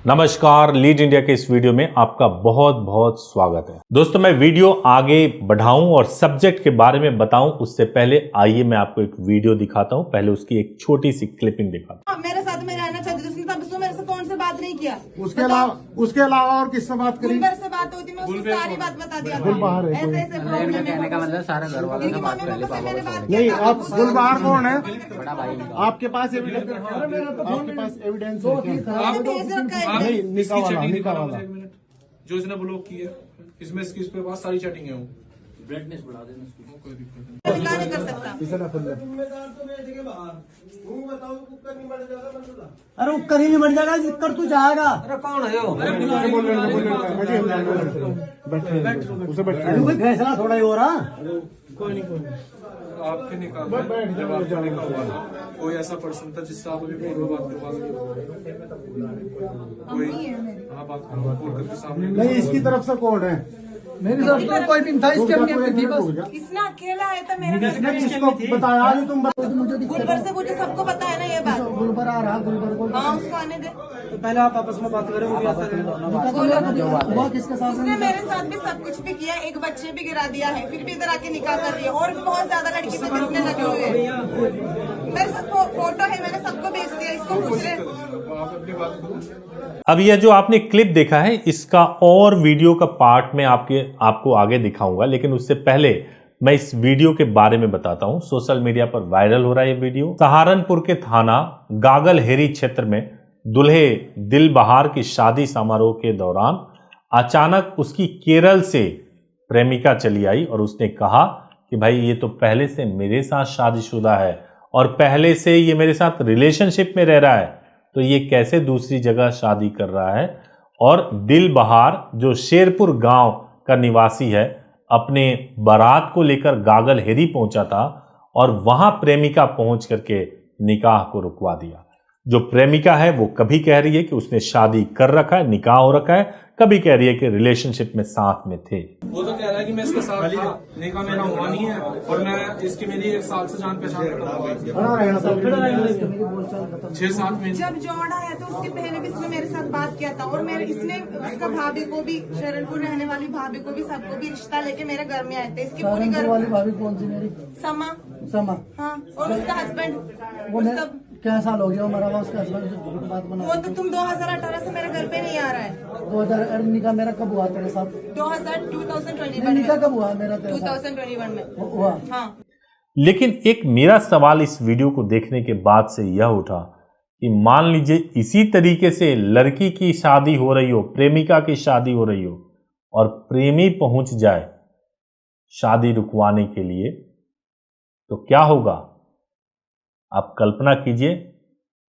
नमस्कार, lead India के इस वीडियो में आपका बहुत बहुत स्वागत है। दोस्तों, मैं वीडियो आगे बढ़ाऊं और सब्जेक्ट के बारे में बताऊं उससे पहले आइए मैं आपको एक वीडियो दिखाता हूं। पहले उसकी एक छोटी सी क्लिपिंग दिखाता हूं। मेरे साथ में रहना चाहती थी, उसने तब उसने मेरे से फोन से बात नहीं किया। उसके अलावा और किससे बात करी? गुलबर से बात होती, मैं उसको सारी बात बता दिया। गुलबहार है ऐसे ऐसे प्रॉब्लम कहने का मतलब सारा घर वालों से बात कर ली। नहीं, आप गुलबहार कौन है? बड़ा भाई आपके पास एविडेंस? आपके पास एविडेंस भेज रखा है। नहीं, निकाह वाला जो इसने ब्लॉक की है, इसमें इसके इस पे पास सारी चैटिंग है। वो ब्राइटनेस बढ़ा देना उसकी। कोई दिक्कत नहीं। निकाह नहीं कर सकता। अरे वो कहीं नहीं बढ़ जाएगा, कर तू जाएगा। अरे कौन है वो? उसे अरे कोई फैसला थोड़ा ही हो रहा। आपके निकाह में जब आपका निकाह हुआ था, कोई ऐसा पर्सन था जिससे आप अभी पूर्व बात करवा कोई? हाँ, बात करके सामने। नहीं, इसकी तरफ से कौन है? मेरी तरफ तो कोई नहीं था, इसके अपनी थी बस। इसने अकेला आया था मेरे इसने किसको बताया? नहीं, तुम गुलबर से मुझे सबको पता है ना ये बात। गुलबर आ रहा, गुलबर को हाँ, उसको आने दे। तो पहले आप आपस में बात करें, वो भी आता है। वो किसके साथ? उसने मेरे साथ भी सब कुछ भी किया, एक बच्चे भी गिरा दिया है, फिर भी इधर आके निकाह कर रही है। और भी बहुत ज्यादा लड़की पे किसने लगे हुए हैं। मेरे साथ फोटो है, मैंने सबको भेज दिया। इसको पूछ रहे। आप अपनी बात करो। अब यह जो आपने क्लिप देखा है, इसका और वीडियो का पार्ट में आपको आगे दिखाऊंगा, लेकिन उससे पहले मैं इस वीडियो के बारे में बताता हूं। सोशल मीडिया पर वायरल हो रहा है ये वीडियो। सहारनपुर के थाना गागलहेरी क्षेत्र में दुल्हे दिलबहार की शादी समारोह के दौरान अचानक उसकी केरल से प्रेमिका चली आई और उसने कहा कि भाई ये तो पहले से मेरे साथ शादीशुदा है और पहले से ये मेरे साथ रिलेशनशिप में रह रहा है, तो ये कैसे दूसरी जगह शादी कर रहा है। और दिलबहार जो शेरपुर गांव का निवासी है, अपने बारात को लेकर गागलहेरी पहुंचा था और वहां प्रेमिका पहुंच करके निकाह को रुकवा दिया। जो प्रेमिका है वो कभी कह रही है कि उसने शादी कर रखा है, निकाह हो रखा है, कभी कह रही है कि रिलेशनशिप में साथ में थे। वो तो कह रहा है कि मैं इसके साथ था, निकाह मेरा हुआ नहीं है और मैं इसकी मेरी 1 साल से जान पहचान खत्म हो गई। 6-7 महीने जब जोड़ा आया तो उसके पहले भी इसने मेरे साथ बात किया था। और मेरे इसने उसका भाभी को भी, शरणपुर रहने वाली भाभी को भी, सबको भी रिश्ता लेके मेरे घर में आए थे। इसकी पूरी घर वाली भाभी कौन सी? मेरी समा। समा। हाँ, और उसका हस्बैंड वो सब। क्या साल हो गया मरा हुआ उसका हस्बैंड? बात बना वो तो तुम 2018 से मेरे घर पे नहीं आ रहा है। 2000 निकाह मेरा कब हुआ तेरे साथ? 2021 निकाह में। कब हुआ मेरा तेरे साथ? 2021 में हुआ। हाँ। लेकिन एक मेरा सवाल इस वीडियो को देखने के बाद से यह उठा कि मान लीजिए इसी तरीके से लड़की की शादी हो रही हो, प्रेमिका की शादी हो रही हो और प्रेमी पहुंच जाए शादी रुकवाने के लिए, तो क्या होगा? आप कल्पना कीजिए,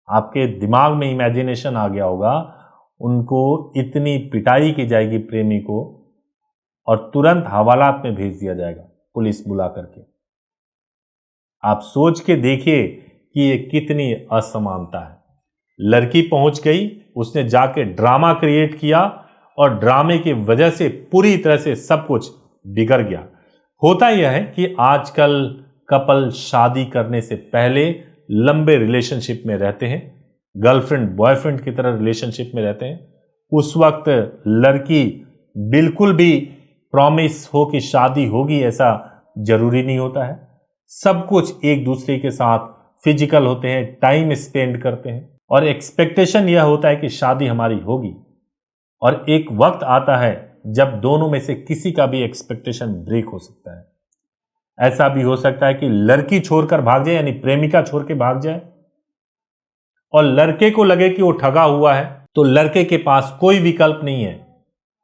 आपके दिमाग में इमेजिनेशन आ गया होगा। उनको इतनी पिटाई की जाएगी प्रेमी को और तुरंत हवालात में भेज दिया जाएगा पुलिस बुला करके। आप सोच के देखिए कि ये कितनी असमानता है। लड़की पहुंच गई, उसने जाके ड्रामा क्रिएट किया और ड्रामे की वजह से पूरी तरह से सब कुछ बिगड़ गया। होता यह है कि आजकल कपल शादी करने से पहले लंबे रिलेशनशिप में रहते हैं, गर्लफ्रेंड बॉयफ्रेंड की तरह रिलेशनशिप में रहते हैं। उस वक्त लड़की बिल्कुल भी प्रॉमिस हो कि शादी होगी ऐसा जरूरी नहीं होता है। सब कुछ एक दूसरे के साथ फिजिकल होते हैं, टाइम स्पेंड करते हैं और एक्सपेक्टेशन यह होता है कि शादी हमारी होगी। और एक वक्त आता है जब दोनों में से किसी का भी एक्सपेक्टेशन ब्रेक हो सकता है। ऐसा भी हो सकता है कि लड़की छोड़कर भाग जाए, यानी प्रेमिका छोड़ के भाग जाए और लड़के को लगे कि वो ठगा हुआ है, तो लड़के के पास कोई विकल्प नहीं है,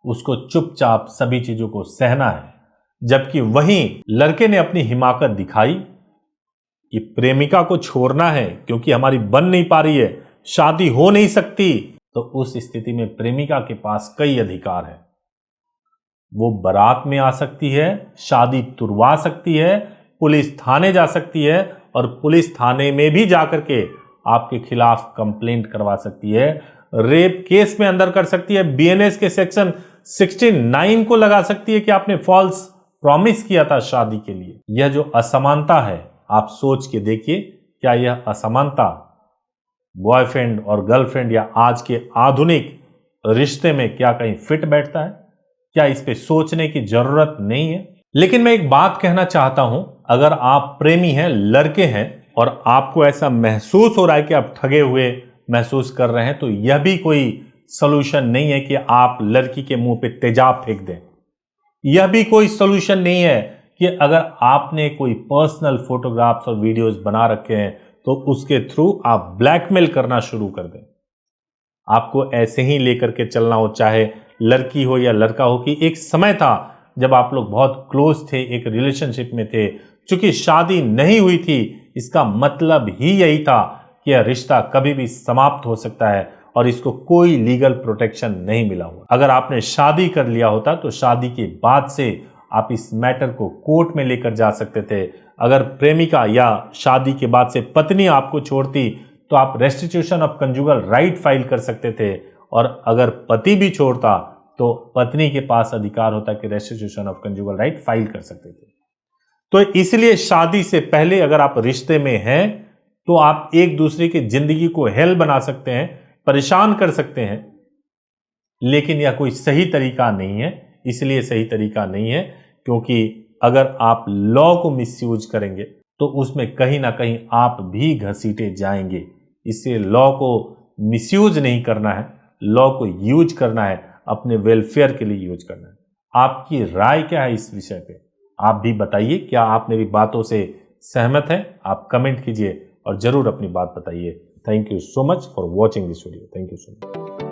उसको चुपचाप सभी चीजों को सहना है। जबकि वहीं लड़के ने अपनी हिमाकत दिखाई कि प्रेमिका को छोड़ना है क्योंकि हमारी बन नहीं पा रही है, शादी हो नहीं सकती, तो उस स्थिति में प्रेमिका के पास कई अधिकार है। वो बारात में आ सकती है, शादी तुड़वा सकती है, पुलिस थाने जा सकती है और पुलिस थाने में भी जाकर के आपके खिलाफ कंप्लेंट करवा सकती है, रेप केस में अंदर कर सकती है, बीएनएस के सेक्शन 69 को लगा सकती है कि आपने फॉल्स प्रॉमिस किया था शादी के लिए। यह जो असमानता है, आप सोच के देखिए, क्या यह असमानता बॉयफ्रेंड और गर्लफ्रेंड या आज के आधुनिक रिश्ते में क्या कहीं फिट बैठता है? क्या इस पे सोचने की जरूरत नहीं है? लेकिन मैं एक बात कहना चाहता हूं, अगर आप प्रेमी हैं, लड़के हैं और आपको ऐसा महसूस हो रहा है कि आप ठगे हुए महसूस कर रहे हैं, तो यह भी कोई सॉल्यूशन नहीं है कि आप लड़की के मुंह पे तेजाब फेंक दें। यह भी कोई सॉल्यूशन नहीं है कि अगर आपने कोई पर्सनल फोटोग्राफ्स और वीडियोस बना रखे हैं तो उसके थ्रू आप ब्लैकमेल करना शुरू कर दें। आपको ऐसे ही लेकर के चलना हो, चाहे लड़की हो या लड़का हो, कि एक समय था जब आप लोग बहुत क्लोज थे, एक रिलेशनशिप में थे। चूंकि शादी नहीं हुई थी, इसका मतलब ही यही था कि यह रिश्ता कभी भी समाप्त हो सकता है और इसको कोई लीगल प्रोटेक्शन नहीं मिला हुआ। अगर आपने शादी कर लिया होता तो शादी के बाद से आप इस मैटर को कोर्ट में लेकर जा सकते थे। अगर प्रेमिका या शादी के बाद से पत्नी आपको छोड़ती तो आप restitution of conjugal write file कर सकते थे, और अगर पति भी छोड़ता तो पत्नी के पास अधिकार होता कि restitution of conjugal write file कर सकते थे। तो इसलिए शादी से पहले अगर आप रिश्ते में हैं तो आप एक दूसरे की जिंदगी को हेल बना सकते हैं, परेशान कर सकते हैं, लेकिन यह कोई सही तरीका नहीं है। इसलिए सही तरीका नहीं है क्योंकि अगर आप लॉ को मिसयूज करेंगे तो उसमें कहीं ना कहीं आप भी घसीटे जाएंगे। इससे लॉ को मिसयूज नहीं करना है, लॉ को यूज करना है, अपने वेलफेयर के लिए यूज करना है। आपकी राय क्या है इस विषय पे? आप भी बताइए, क्या आप मेरी बातों से सहमत हैं? आप कमेंट कीजिए और जरूर अपनी बात बताइए। Thank you so much for watching this video. Thank you so much.